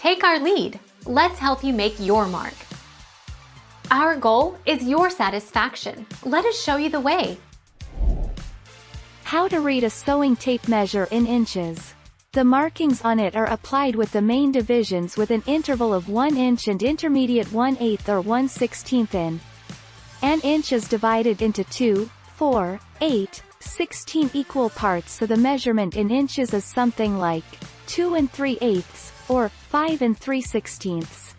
Take our lead. Let's help you make your mark. Our goal is your satisfaction. Let us show you the way. How to read a sewing tape measure in inches. The markings on it are applied with the main divisions with an interval of 1 inch and intermediate 1/8 or 1/16 in. An inch is divided into 2, 4, 8, 16 equal parts, so the measurement in inches is something like 2 3/8 or 5 3/16.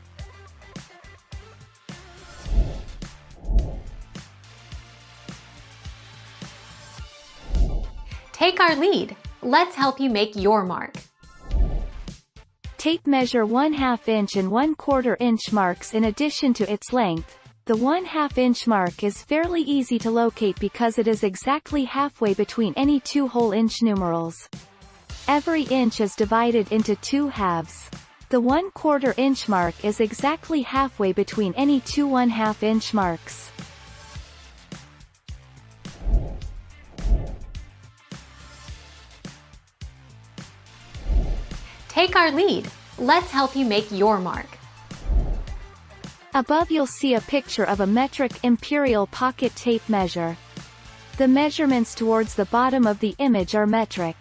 Take our lead. Let's help you make your mark. Tape measure 1/2 inch and 1/4 inch marks in addition to its length. The 1/2 inch mark is fairly easy to locate because it is exactly halfway between any two whole inch numerals. Every inch is divided into 2 halves. The 1/4 inch mark is exactly halfway between any two 1/2 inch marks. Take our lead. Let's help you make your mark. Above you'll see a picture of a metric imperial pocket tape measure. The measurements towards the bottom of the image are metric.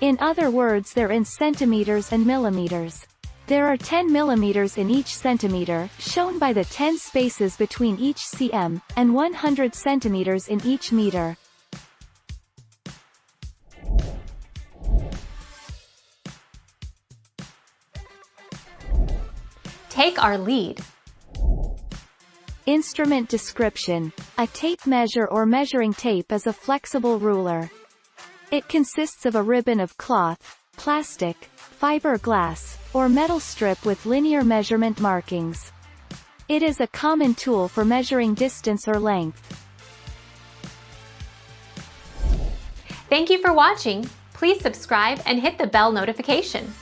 In other words, they're in centimeters and millimeters. There are 10 millimeters in each centimeter, shown by the 10 spaces between each cm, and 100 centimeters in each meter. Take our lead. Instrument description. A tape measure or measuring tape is a flexible ruler. It consists of a ribbon of cloth, plastic, fiberglass, or metal strip with linear measurement markings. It is a common tool for measuring distance or length. Thank you for watching. Please subscribe and hit the bell notification.